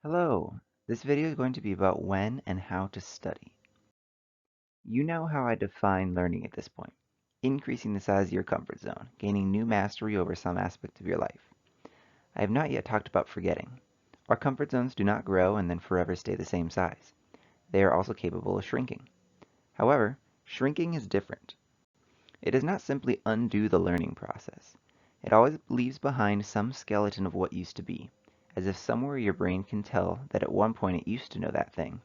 Hello, this video is going to be about when and how to study. You know how I define learning at this point. Increasing the size of your comfort zone, gaining new mastery over some aspect of your life. I have not yet talked about forgetting. Our comfort zones do not grow and then forever stay the same size. They are also capable of shrinking. However, shrinking is different. It does not simply undo the learning process. It always leaves behind some skeleton of what used to be, as if somewhere your brain can tell that at one point it used to know that thing.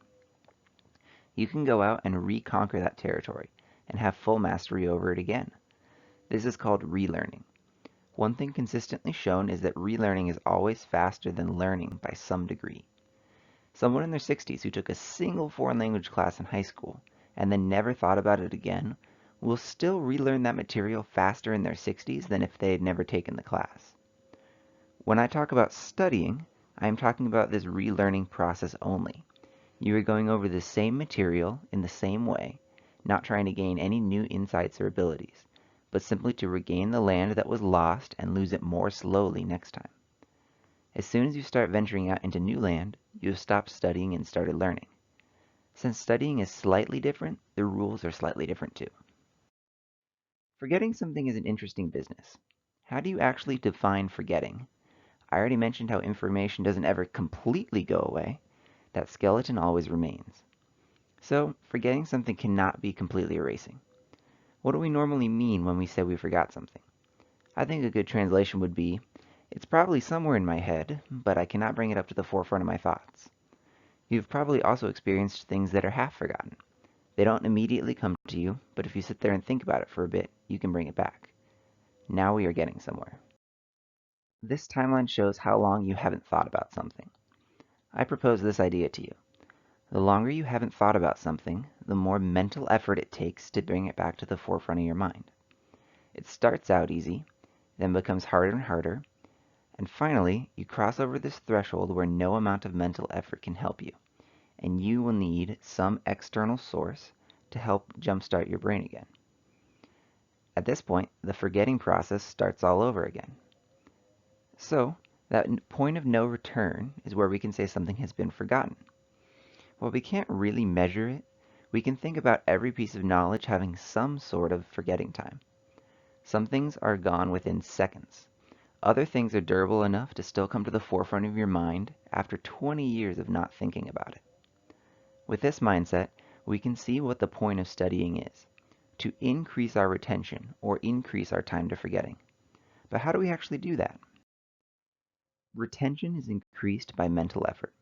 You can go out and reconquer that territory and have full mastery over it again. This is called relearning. One thing consistently shown is that relearning is always faster than learning by some degree. Someone in their 60s who took a single foreign language class in high school and then never thought about it again will still relearn that material faster in their 60s than if they had never taken the class. When I talk about studying, I am talking about this relearning process only. You are going over the same material in the same way, not trying to gain any new insights or abilities, but simply to regain the land that was lost and lose it more slowly next time. As soon as you start venturing out into new land, you have stopped studying and started learning. Since studying is slightly different, the rules are slightly different too. Forgetting something is an interesting business. How do you actually define forgetting? I already mentioned how information doesn't ever completely go away. That skeleton always remains. So, forgetting something cannot be completely erasing. What do we normally mean when we say we forgot something? I think a good translation would be, it's probably somewhere in my head, but I cannot bring it up to the forefront of my thoughts. You've probably also experienced things that are half forgotten. They don't immediately come to you, but if you sit there and think about it for a bit, you can bring it back. Now we are getting somewhere. This timeline shows how long you haven't thought about something. I propose this idea to you. The longer you haven't thought about something, the more mental effort it takes to bring it back to the forefront of your mind. It starts out easy, then becomes harder and harder, and finally, you cross over this threshold where no amount of mental effort can help you, and you will need some external source to help jumpstart your brain again. At this point, the forgetting process starts all over again. So, that point of no return is where we can say something has been forgotten. While we can't really measure it, we can think about every piece of knowledge having some sort of forgetting time. Some things are gone within seconds. Other things are durable enough to still come to the forefront of your mind after 20 years of not thinking about it. With this mindset, we can see what the point of studying is, to increase our retention or increase our time to forgetting. But how do we actually do that? Retention is increased by mental effort.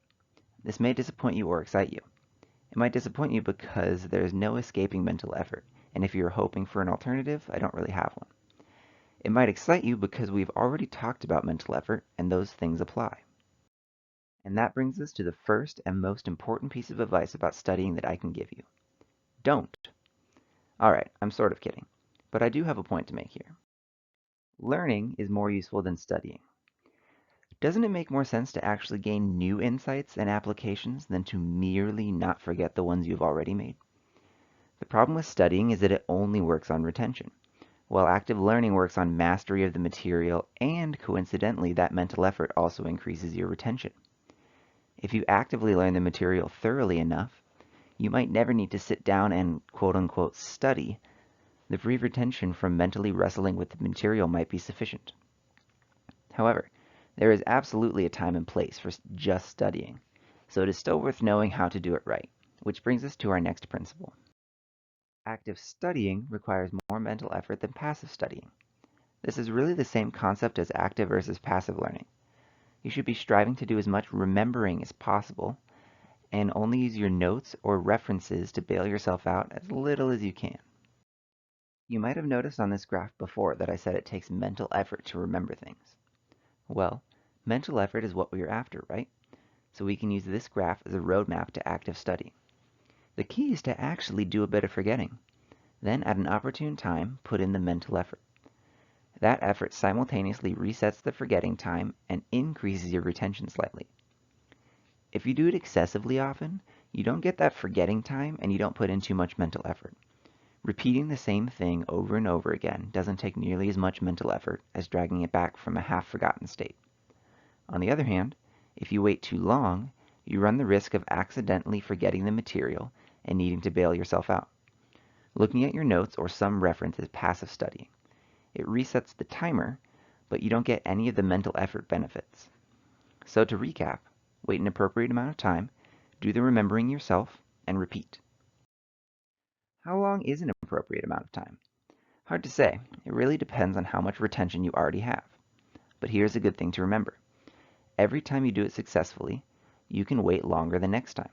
This may disappoint you or excite you. It might disappoint you because there's no escaping mental effort, and if you're hoping for an alternative, I don't really have one. It might excite you because we've already talked about mental effort, and those things apply. And that brings us to the first and most important piece of advice about studying that I can give you. Don't. Alright, I'm sort of kidding, but I do have a point to make here. Learning is more useful than studying. Doesn't it make more sense to actually gain new insights and applications than to merely not forget the ones you've already made? The problem with studying is that it only works on retention, while active learning works on mastery of the material, and coincidentally, that mental effort also increases your retention. If you actively learn the material thoroughly enough, you might never need to sit down and quote-unquote study. The free retention from mentally wrestling with the material might be sufficient. However, there is absolutely a time and place for just studying, so it is still worth knowing how to do it right, which brings us to our next principle. Active studying requires more mental effort than passive studying. This is really the same concept as active versus passive learning. You should be striving to do as much remembering as possible and only use your notes or references to bail yourself out as little as you can. You might have noticed on this graph before that I said it takes mental effort to remember things. Well, mental effort is what we are after, right? So we can use this graph as a roadmap to active study. The key is to actually do a bit of forgetting. Then at an opportune time, put in the mental effort. That effort simultaneously resets the forgetting time and increases your retention slightly. If you do it excessively often, you don't get that forgetting time and you don't put in too much mental effort. Repeating the same thing over and over again doesn't take nearly as much mental effort as dragging it back from a half-forgotten state. On the other hand, if you wait too long, you run the risk of accidentally forgetting the material and needing to bail yourself out. Looking at your notes or some reference is passive studying. It resets the timer, but you don't get any of the mental effort benefits. So to recap, wait an appropriate amount of time, do the remembering yourself, and repeat. How long is an appropriate amount of time? Hard to say. It really depends on how much retention you already have. But here's a good thing to remember. Every time you do it successfully, you can wait longer the next time.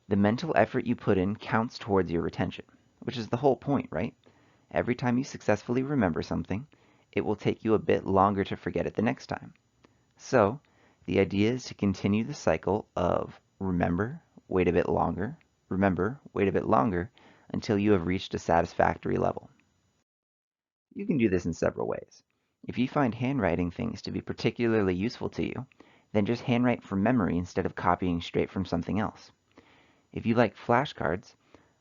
The mental effort you put in counts towards your retention, which is the whole point, right? Every time you successfully remember something, it will take you a bit longer to forget it the next time. So, the idea is to continue the cycle of remember, wait a bit longer, remember, wait a bit longer, until you have reached a satisfactory level. You can do this in several ways. If you find handwriting things to be particularly useful to you, then just handwrite from memory instead of copying straight from something else. If you like flashcards,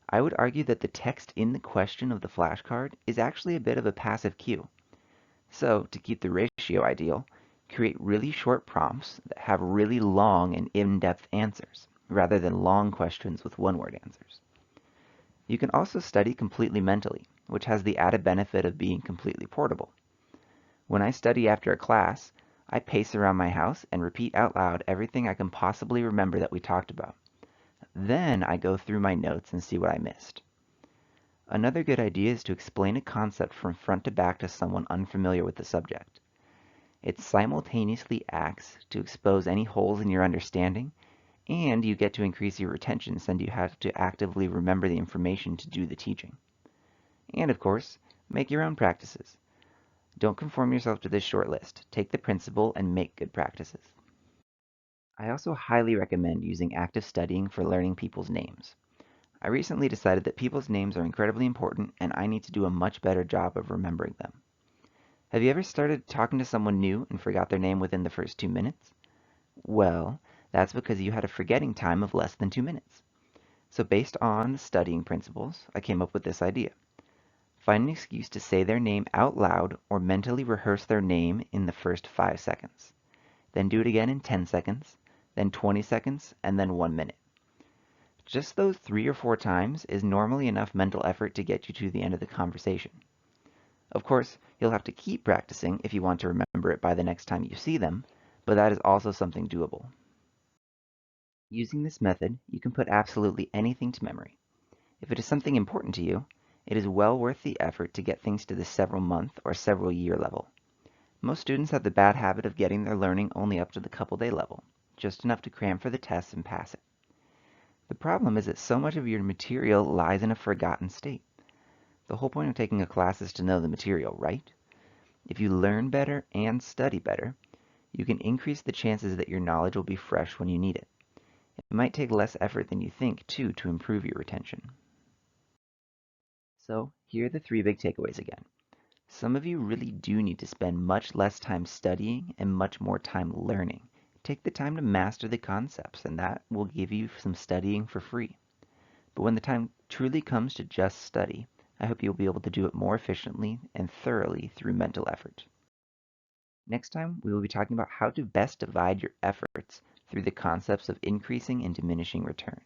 I would argue that the text in the question of the flashcard is actually a bit of a passive cue. So, to keep the ratio ideal, create really short prompts that have really long and in-depth answers, rather than long questions with one-word answers. You can also study completely mentally, which has the added benefit of being completely portable. When I study after a class, I pace around my house and repeat out loud everything I can possibly remember that we talked about. Then I go through my notes and see what I missed. Another good idea is to explain a concept from front to back to someone unfamiliar with the subject. It simultaneously acts to expose any holes in your understanding, and you get to increase your retention since you have to actively remember the information to do the teaching. And of course, make your own practices. Don't conform yourself to this short list. Take the principle and make good practices. I also highly recommend using active studying for learning people's names. I recently decided that people's names are incredibly important and I need to do a much better job of remembering them. Have you ever started talking to someone new and forgot their name within the first 2 minutes? Well, that's because you had a forgetting time of less than 2 minutes. So based on the studying principles, I came up with this idea. Find an excuse to say their name out loud or mentally rehearse their name in the first 5 seconds. Then do it again in 10 seconds, then 20 seconds, and then 1 minute. Just those 3 or 4 times is normally enough mental effort to get you to the end of the conversation. Of course, you'll have to keep practicing if you want to remember it by the next time you see them, but that is also something doable. Using this method, you can put absolutely anything to memory. If it is something important to you, it is well worth the effort to get things to the several month or several year level. Most students have the bad habit of getting their learning only up to the couple day level, just enough to cram for the test and pass it. The problem is that so much of your material lies in a forgotten state. The whole point of taking a class is to know the material, right? If you learn better and study better, you can increase the chances that your knowledge will be fresh when you need it. It might take less effort than you think, too, to improve your retention. So, here are the 3 big takeaways again. Some of you really do need to spend much less time studying and much more time learning. Take the time to master the concepts, and that will give you some studying for free. But when the time truly comes to just study, I hope you'll be able to do it more efficiently and thoroughly through mental effort. Next time, we will be talking about how to best divide your efforts through the concepts of increasing and diminishing return.